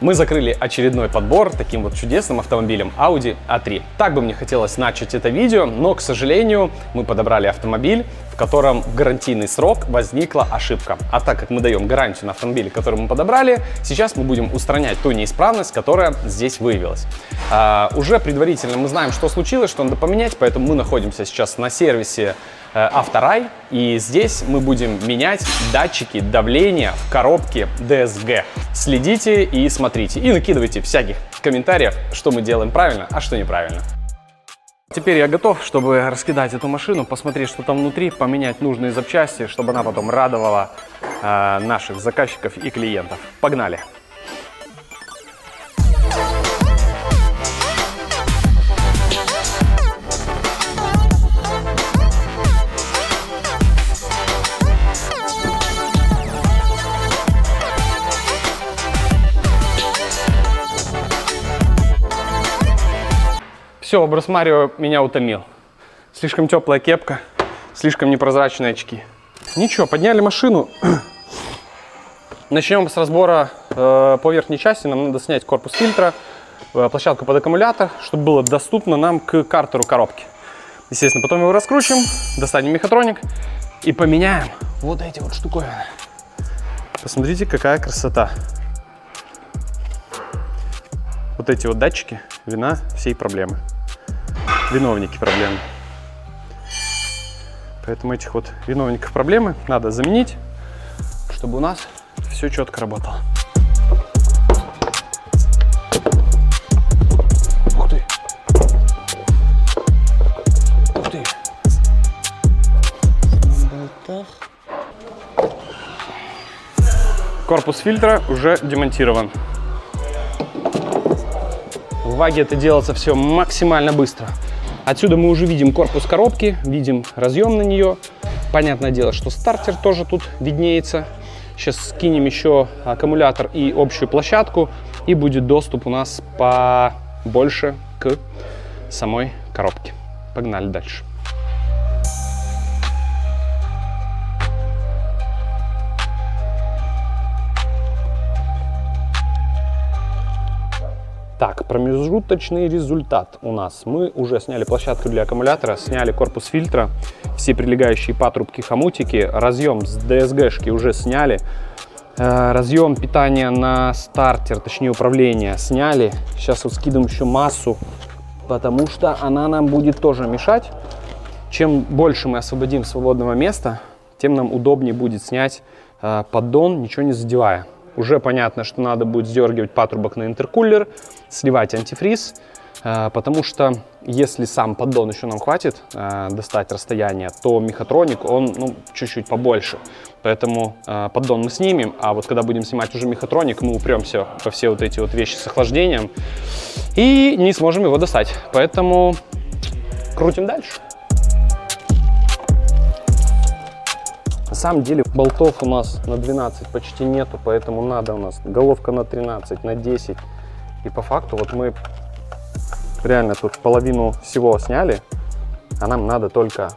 Мы закрыли очередной подбор таким вот чудесным автомобилем Audi A3. Так бы мне хотелось начать это видео, но, к сожалению, мы подобрали автомобиль, в котором в гарантийный срок возникла ошибка. А так как мы даем гарантию на автомобиле, который мы подобрали, сейчас мы будем устранять ту неисправность, которая здесь выявилась. Уже предварительно мы знаем, что случилось, что надо поменять, поэтому мы находимся сейчас на сервисе Авторай, и здесь мы будем менять датчики давления в коробке DSG. Следите и смотрите, и накидывайте всяких комментариев, что мы делаем правильно, а что неправильно. Теперь я готов, чтобы раскидать эту машину, посмотреть, что там внутри, поменять нужные запчасти, чтобы она потом радовала наших заказчиков и клиентов. Погнали! Все, образ Марио меня утомил. Слишком теплая кепка, слишком непрозрачные очки. Ничего, подняли машину. Начнем с разбора по верхней части. Нам надо снять корпус фильтра, площадку под аккумулятор, чтобы было доступно нам к картеру коробки. Естественно, потом его раскручиваем, достанем мехатроник и поменяем вот эти вот штуковины. Посмотрите, какая красота. Вот эти вот датчики — вина всей проблемы. Виновники проблемы. Поэтому этих вот виновников проблемы надо заменить, чтобы у нас все четко работало. Ух ты! Ух ты! Корпус фильтра уже демонтирован. В Ваге это делается все максимально быстро. Отсюда мы уже видим корпус коробки, видим разъем на нее. Понятное дело, что стартер тоже тут виднеется. Сейчас скинем еще аккумулятор и общую площадку, и будет доступ у нас побольше к самой коробке. Погнали дальше. Так, промежуточный результат у нас. Мы уже сняли площадку для аккумулятора, сняли корпус фильтра, все прилегающие патрубки, хомутики, разъем с DSG-шки уже сняли, разъем питания на стартер, точнее управления, сняли. Сейчас вот скидываем еще массу, потому что она нам будет тоже мешать. Чем больше мы освободим свободного места, тем нам удобнее будет снять поддон, ничего не задевая. Уже понятно, что надо будет сдергивать патрубок на интеркулер, сливать антифриз, потому что если сам поддон еще нам хватит достать расстояние, то мехатроник, он чуть-чуть побольше. Поэтому поддон мы снимем, а вот когда будем снимать уже мехатроник, мы упремся во все вот эти вот вещи с охлаждением и не сможем его достать. Поэтому крутим дальше. На самом деле болтов у нас на 12 почти нету, поэтому надо у нас головка на 13, на 10. И по факту вот мы реально тут половину всего сняли, а нам надо только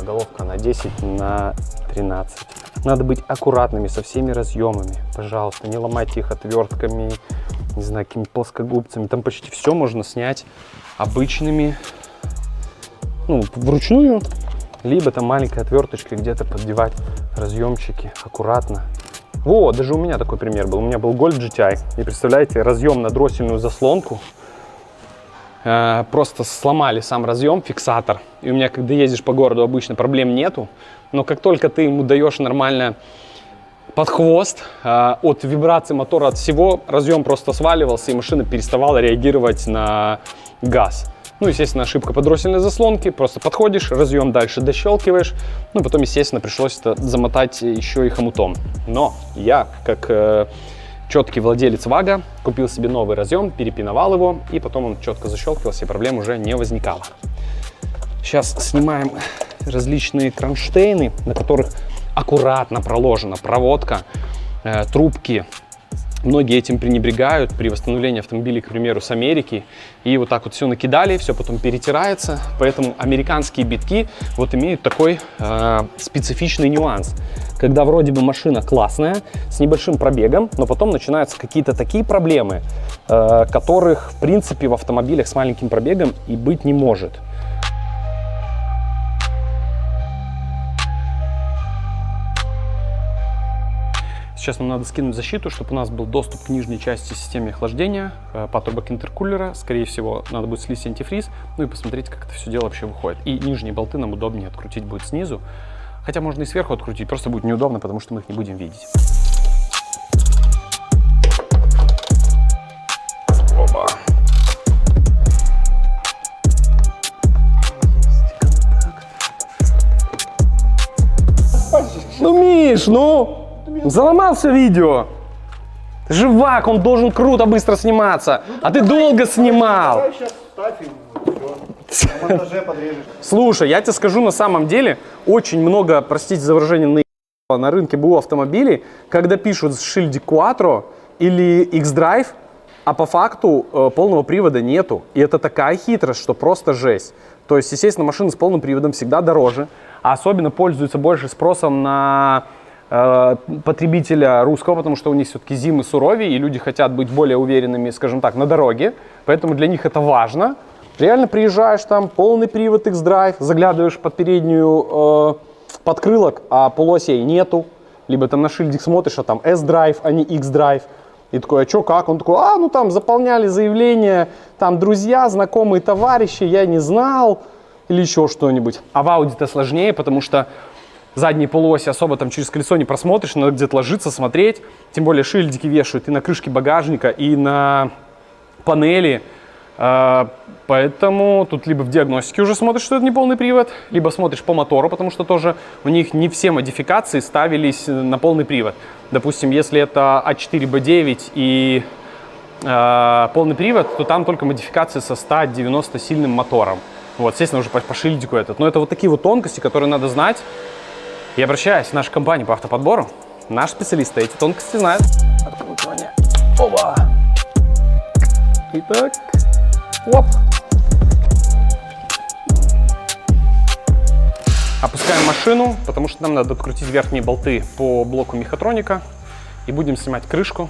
головка на 10, на 13. Надо быть аккуратными со всеми разъемами. Пожалуйста, не ломайте их отвертками, не знаю, какими-то плоскогубцами. Там почти все можно снять обычными, вручную. Либо там маленькой отверточкой где-то поддевать разъемчики аккуратно. Вот, даже у меня такой пример был. У меня был Golf GTI. И представляете, разъем на дроссельную заслонку. Просто сломали сам разъем, фиксатор. И у меня, когда ездишь по городу, обычно проблем нету. Но как только ты ему даешь нормально под хвост, от вибрации мотора, от всего, разъем просто сваливался, и машина переставала реагировать на газ. Естественно, ошибка по дроссельной заслонке. Просто подходишь, разъем дальше дощелкиваешь. Потом, естественно, пришлось это замотать еще и хомутом. Но я, как четкий владелец Вага, купил себе новый разъем, перепиновал его, и потом он четко защелкивался, и проблем уже не возникало. Сейчас снимаем различные кронштейны, на которых аккуратно проложена проводка, трубки Многие этим пренебрегают при восстановлении автомобилей, к примеру, с Америки. И вот так вот все накидали, все потом перетирается. Поэтому американские битки вот имеют такой специфичный нюанс. Когда вроде бы машина классная, с небольшим пробегом, но потом начинаются какие-то такие проблемы, которых, в принципе, в автомобилях с маленьким пробегом и быть не может. Сейчас нам надо скинуть защиту, чтобы у нас был доступ к нижней части системы охлаждения, патрубок интеркулера. Скорее всего, надо будет слить антифриз, ну и посмотреть, как это все дело вообще выходит. И нижние болты нам удобнее открутить будет снизу. Хотя можно и сверху открутить, просто будет неудобно, потому что мы их не будем видеть. Опа. Ну, Миш, ну! Заломал все видео. Живак, он должен круто, быстро сниматься. Ну, а ты долго снимал. Сейчас ставь и все. На монтаже подрежешь. Слушай, я тебе скажу, на самом деле, очень много, простите за выражение, на рынке БУ автомобилей, когда пишут шильдик Quattro или X-Drive, а по факту полного привода нету. И это такая хитрость, что просто жесть. То есть, естественно, машины с полным приводом всегда дороже, а особенно пользуются больше спросом на потребителя русского, потому что у них все-таки зимы суровее, и люди хотят быть более уверенными, скажем так, на дороге, поэтому для них это важно. Реально приезжаешь там, полный привод X-Drive, заглядываешь под переднюю подкрылок, а полуосей нету, либо там на шильдик смотришь, а там S-Drive, а не X-Drive, и такой, а что, как? Он такой, ну там заполняли заявление, там друзья, знакомые, товарищи, я не знал, или еще что-нибудь. А в Audi-то сложнее, потому что задние полуоси особо там через колесо не просмотришь, надо где-то ложиться, смотреть. Тем более шильдики вешают и на крышке багажника, и на панели. Поэтому тут либо в диагностике уже смотришь, что это не полный привод, либо смотришь по мотору, потому что тоже у них не все модификации ставились на полный привод. Допустим, если это А4Б9 и полный привод, то там только модификации со 190 сильным мотором. Вот, естественно, уже по шильдику этот. Но это вот такие вот тонкости, которые надо знать. Я обращаюсь в нашу компанию по автоподбору. Наши специалисты эти тонкости знают. Откручивание. Оба. Итак. Оп. Опускаем машину, потому что нам надо открутить верхние болты по блоку мехатроника. И будем снимать крышку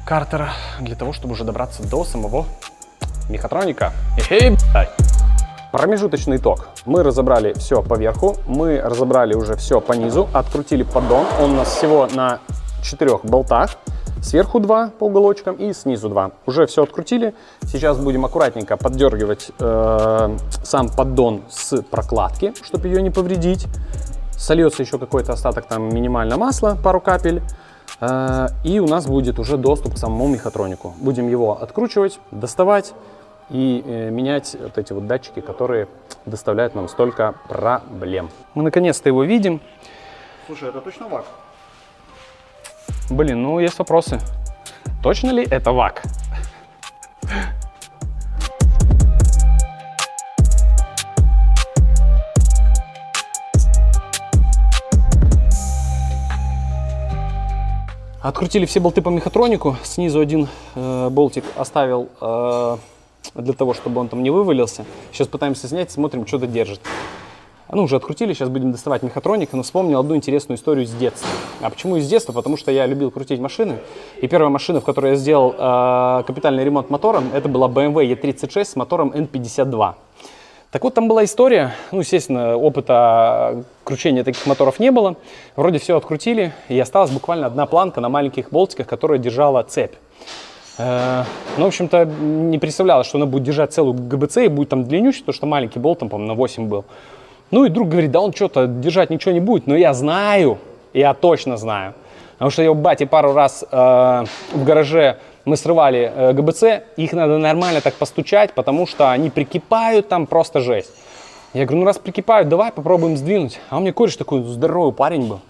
картера для того, чтобы уже добраться до самого мехатроника. Промежуточный итог. Мы разобрали все по верху, мы разобрали уже все по низу, открутили поддон. Он у нас всего на 4 болтах. Сверху 2 по уголочкам и снизу 2. Уже все открутили. Сейчас будем аккуратненько поддергивать сам поддон с прокладки, чтобы ее не повредить. Сольется еще какой-то остаток, там минимально масла, пару капель. И у нас будет уже доступ к самому мехатронику. Будем его откручивать, доставать и менять вот эти вот датчики, которые доставляют нам столько проблем. Мы наконец-то его видим. Слушай, это точно ВАК? Блин, ну есть вопросы. Точно ли это ВАК? Открутили все болты по мехатронику. Снизу один болтик оставил для того, чтобы он там не вывалился. Сейчас пытаемся снять, смотрим, что-то держит. Ну, уже открутили, сейчас будем доставать мехатроник. Но вспомнил одну интересную историю с детства. А почему из детства? Потому что я любил крутить машины. И первая машина, в которой я сделал капитальный ремонт мотором, это была BMW E36 с мотором N52. Так вот, там была история, ну, естественно, опыта кручения таких моторов не было. Вроде все открутили, и осталась буквально одна планка на маленьких болтиках, которая держала цепь. Ну, в общем-то, не представлялось, что она будет держать целую ГБЦ и будет там длиннющий, потому что маленький болт там, по-моему, на 8 был. Ну, и друг говорит, да он что-то держать ничего не будет, но я знаю, я точно знаю. Потому что я у бати пару раз в гараже мы срывали ГБЦ, их надо нормально так постучать, потому что они прикипают, там просто жесть. Я говорю, ну раз прикипают, давай попробуем сдвинуть. А у меня кореш такой здоровый парень был.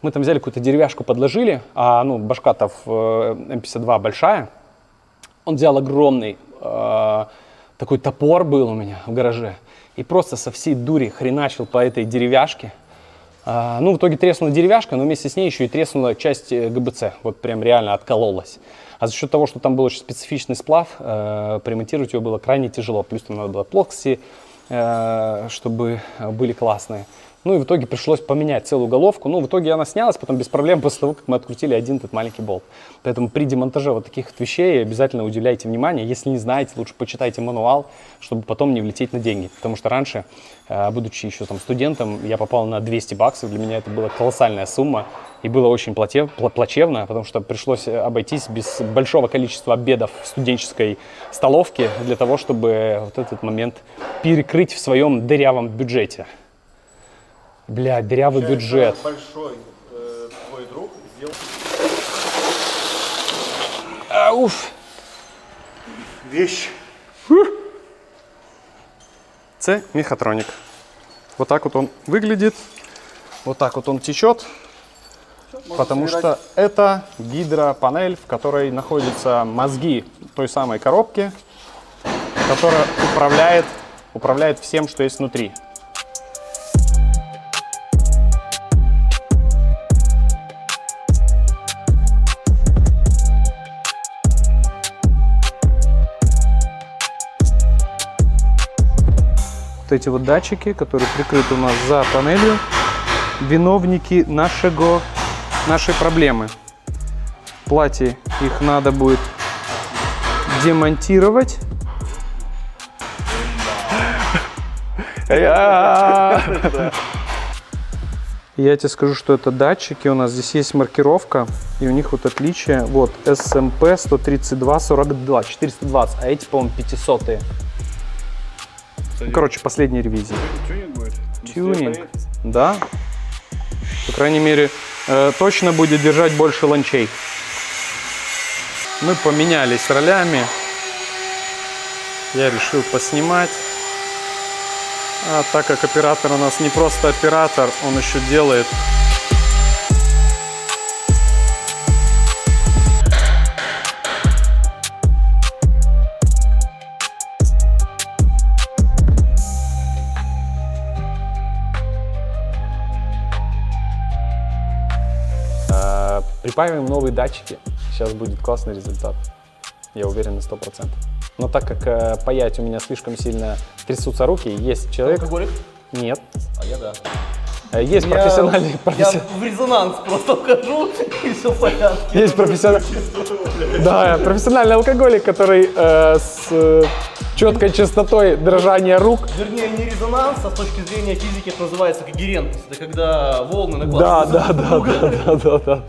Мы там взяли какую-то деревяшку, подложили, а ну башка-то в М52 большая. Он взял огромный такой топор был у меня в гараже и просто со всей дури хреначил по этой деревяшке. Ну, в итоге треснула деревяшка, но вместе с ней еще и треснула часть ГБЦ. Вот прям реально откололась. А за счет того, что там был очень специфичный сплав, примонтировать его было крайне тяжело. Плюс там надо было плоскости, чтобы были классные. Ну и в итоге пришлось поменять целую головку. Ну, в итоге она снялась потом без проблем после того, как мы открутили один этот маленький болт. Поэтому при демонтаже вот таких вот вещей обязательно уделяйте внимание. Если не знаете, лучше почитайте мануал, чтобы потом не влететь на деньги. Потому что раньше, будучи еще там студентом, я попал на 200 баксов. Для меня это была колоссальная сумма. И было очень плачевно, потому что пришлось обойтись без большого количества обедов в студенческой столовке для того, чтобы вот этот момент перекрыть в своем дырявом бюджете. Бля, дырявый бюджет. Большой твой друг сделал Уф. вещь. Це мехатроник. Вот так вот он выглядит. Вот так вот он течет. Потому что это гидропанель, в которой находятся мозги той самой коробки, которая управляет всем, что есть внутри. Вот эти вот датчики, которые прикрыты у нас за панелью, виновники нашей проблемы. В плате их надо будет демонтировать. Я тебе скажу, что это датчики. У нас здесь есть маркировка, и у них вот отличие. Вот SMP 132 42 420, а эти, по-моему, 500-е. Ну, короче, последняя ревизия. Тюнинг будет? Тюнинг, да. По крайней мере, точно будет держать больше ланчей. Мы поменялись ролями. Я решил поснимать. А так как оператор у нас не просто оператор, он еще делает. Припаиваем новые датчики. Сейчас будет классный результат. Я уверен на 100%. Но так как паять у меня слишком сильно трясутся руки, есть человек... Алкоголик? Нет. А я да. Есть профессиональный... Я в резонанс просто вхожу, и все в порядке. Есть профессиональный алкоголик, который с четкой частотой дрожания рук. Вернее, не резонанс, а с точки зрения физики это называется когерентность. Это когда волны накладываются. Да.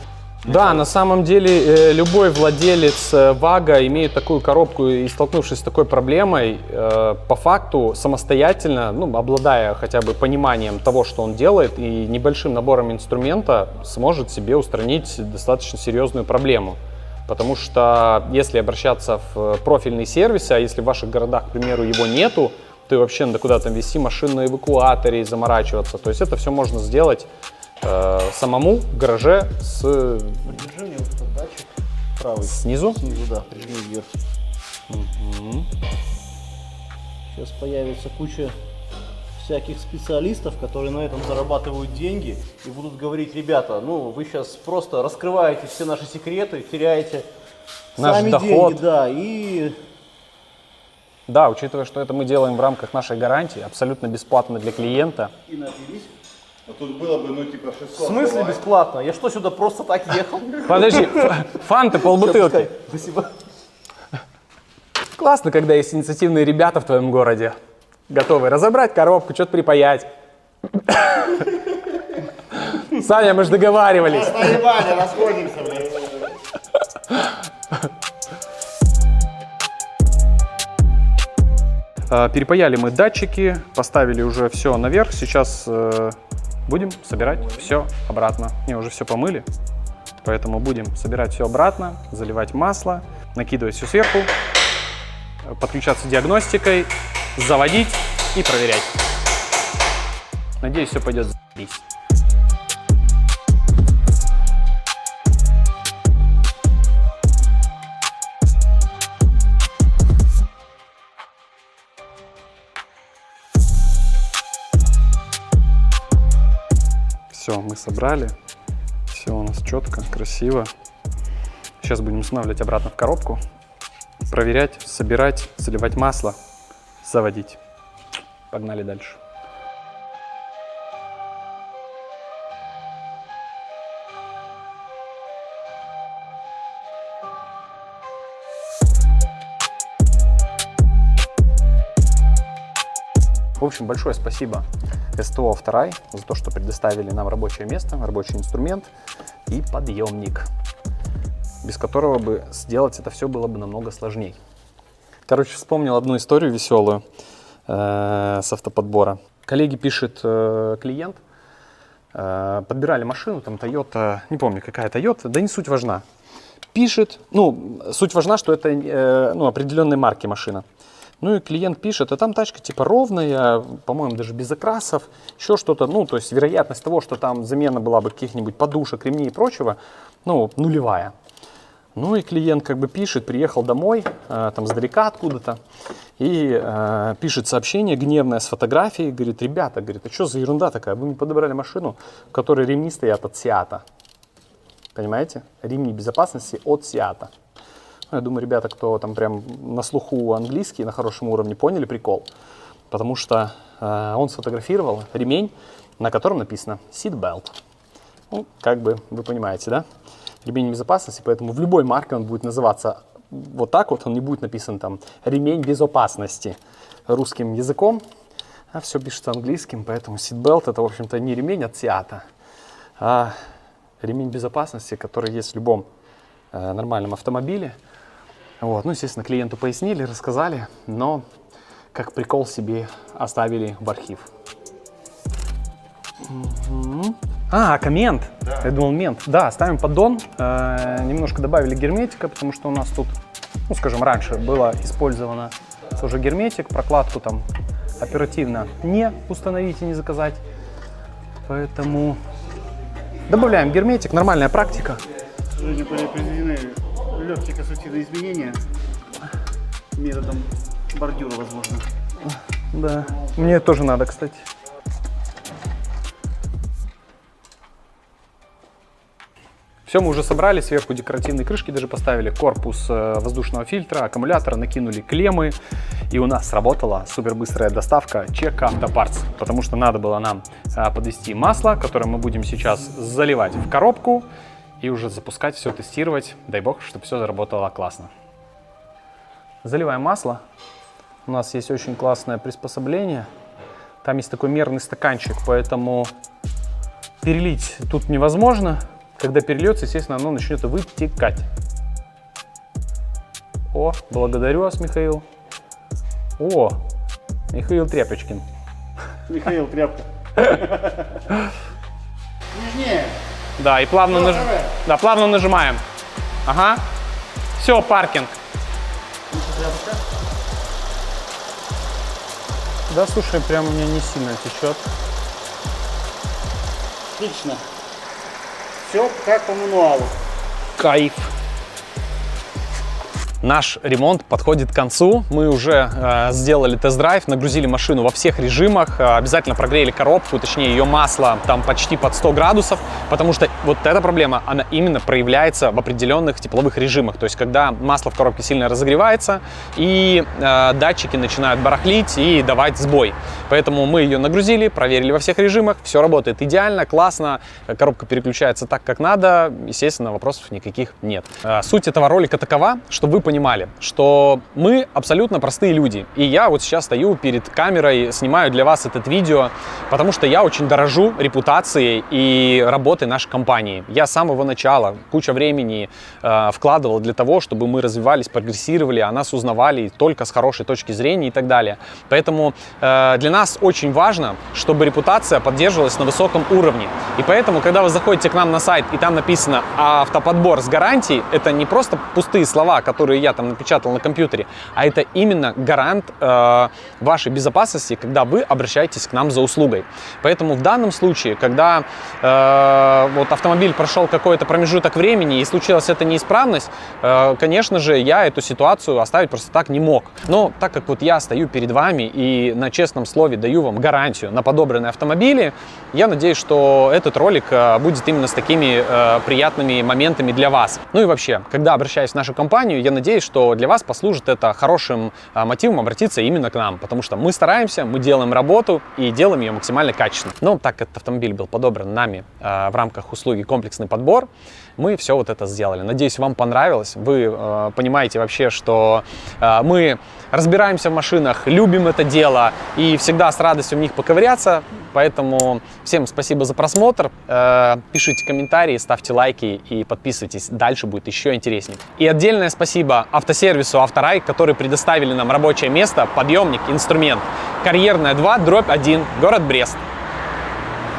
Да, на самом деле любой владелец ВАГа имеет такую коробку, и столкнувшись с такой проблемой, по факту самостоятельно, обладая хотя бы пониманием того, что он делает, и небольшим набором инструмента сможет себе устранить достаточно серьезную проблему. Потому что если обращаться в профильные сервисы, а если в ваших городах, к примеру, его нету, то вообще надо куда-то везти машину на эвакуаторе и заморачиваться. То есть это все можно сделать самому в гараже с... Держи мне вот этот датчик правый. Снизу? Снизу, да, прижми вверх. Сейчас появится куча всяких специалистов, которые на этом зарабатывают деньги и будут говорить: ребята, вы сейчас просто раскрываете все наши секреты, теряете наш сами доход. деньги, да, и... Да, учитывая, что это мы делаем в рамках нашей гарантии, абсолютно бесплатно для клиента. И напились. А тут было бы, 600. В смысле давай. бесплатно? Я что, сюда просто так ехал? Подожди, фанты полбутылки. Спасибо. Классно, когда есть инициативные ребята в твоем городе, готовые разобрать коробку, что-то припаять. Саня, мы же договаривались. Наебали, расходимся, блядь. Перепаяли мы датчики, поставили уже все наверх. Сейчас будем собирать все обратно. Не, уже все помыли, поэтому будем собирать все обратно, заливать масло, накидывать все сверху, подключаться диагностикой, заводить и проверять. Надеюсь, все пойдет заебись. Все, мы собрали. Все у нас четко, красиво. Сейчас будем устанавливать обратно в коробку. Проверять, собирать, заливать масло, заводить. Погнали дальше. В общем, большое спасибо СТО «Авторай» за то, что предоставили нам рабочее место, рабочий инструмент и подъемник, без которого бы сделать это все было бы намного сложнее. Короче, вспомнил одну историю веселую с автоподбора. Коллеги пишет клиент, подбирали машину, там Toyota, не помню какая Toyota, да не суть важна. Пишет, ну, суть важна, что это определенной марки машина. Ну и клиент пишет, а там тачка типа ровная, по-моему, даже без окрасов, еще что-то, ну, то есть вероятность того, что там замена была бы каких-нибудь подушек, ремней и прочего, ну, нулевая. Ну и клиент как бы пишет, приехал домой, там сдалека откуда-то, и пишет сообщение гневное с фотографией, говорит, ребята, говорит, а что за ерунда такая, вы мне подобрали машину, в которой ремни стоят от Сиата. Понимаете? Ремни безопасности от Сиата. Я думаю, ребята, кто там прям на слуху английский, на хорошем уровне, поняли прикол. Потому что он сфотографировал ремень, на котором написано seat belt. Ну, как бы вы понимаете, да? Ремень безопасности, поэтому в любой марке он будет называться вот так вот, он не будет написан там ремень безопасности русским языком, а все пишется английским, поэтому seat belt это, в общем-то, не ремень от Сиата, а ремень безопасности, который есть в любом нормальном автомобиле. Вот. Ну, естественно, клиенту пояснили, рассказали, но как прикол себе оставили в архив. А, коммент. Да. Я думал, мент. Да, ставим поддон. Немножко добавили герметика, потому что у нас тут, ну, скажем, раньше было использовано тоже герметик. Прокладку там оперативно не установить и не заказать. Поэтому добавляем герметик. Нормальная практика. Сегодня были произведены легкие конструктивные изменения методом бордюра, возможно. Да, мне тоже надо, кстати. Все, мы уже собрали, сверху декоративные крышки даже поставили, корпус воздушного фильтра, аккумулятора, накинули клеммы, и у нас сработала супербыстрая доставка Czech Auto Parts, потому что надо было нам подвести масло, которое мы будем сейчас заливать в коробку и уже запускать, все тестировать, дай бог, чтобы все заработало классно. Заливаем масло, у нас есть очень классное приспособление, там есть такой мерный стаканчик, поэтому перелить тут невозможно. Когда перельется, естественно, оно начнет вытекать. О, благодарю вас, Михаил. О, Михаил Тряпочкин. Михаил Тряпка. Нежнее. Да, и плавно нажимаем. Ага. Все, паркинг. Да, слушай, прям у меня не сильно течет. Отлично. Все как по мануалу. Кайф. Наш ремонт подходит к концу. Мы уже сделали тест-драйв, нагрузили машину во всех режимах, обязательно прогрели коробку, точнее ее масло там почти под 100 градусов, потому что вот эта проблема, она именно проявляется в определенных тепловых режимах. То есть, когда масло в коробке сильно разогревается и датчики начинают барахлить и давать сбой. Поэтому мы ее нагрузили, проверили во всех режимах, все работает идеально, классно, коробка переключается так, как надо, естественно, вопросов никаких нет. Суть этого ролика такова, чтобы вы понимали, что мы абсолютно простые люди. И я вот сейчас стою перед камерой, снимаю для вас это видео, потому что я очень дорожу репутацией и работой нашей компании. Я с самого начала кучу времени вкладывал для того, чтобы мы развивались, прогрессировали, о нас узнавали только с хорошей точки зрения и так далее. Поэтому для нас очень важно, чтобы репутация поддерживалась на высоком уровне. И поэтому, когда вы заходите к нам на сайт и там написано «Автоподбор с гарантией», это не просто пустые слова, которые я там напечатал на компьютере, а это именно гарант вашей безопасности, когда вы обращаетесь к нам за услугой. Поэтому в данном случае, когда вот автомобиль прошел какой-то промежуток времени и случилась эта неисправность, конечно же, я эту ситуацию оставить просто так не мог. Но так как вот я стою перед вами и на честном слове даю вам гарантию на подобранные автомобили, я надеюсь, что этот ролик будет именно с такими приятными моментами для вас. Ну и вообще, когда обращаюсь в нашу компанию, я надеюсь, что для вас послужит это хорошим мотивом обратиться именно к нам, потому что мы стараемся, мы делаем работу и делаем ее максимально качественно. Но так как этот автомобиль был подобран нами в рамках услуги «Комплексный подбор», мы все вот это сделали. Надеюсь, вам понравилось. Вы понимаете вообще, что мы разбираемся в машинах, любим это дело и всегда с радостью в них поковыряться. Поэтому всем спасибо за просмотр. Пишите комментарии, ставьте лайки и подписывайтесь. Дальше будет еще интереснее. И отдельное спасибо автосервису «Авторай», которые предоставили нам рабочее место, подъемник, инструмент. Карьерная 2/1, город Брест.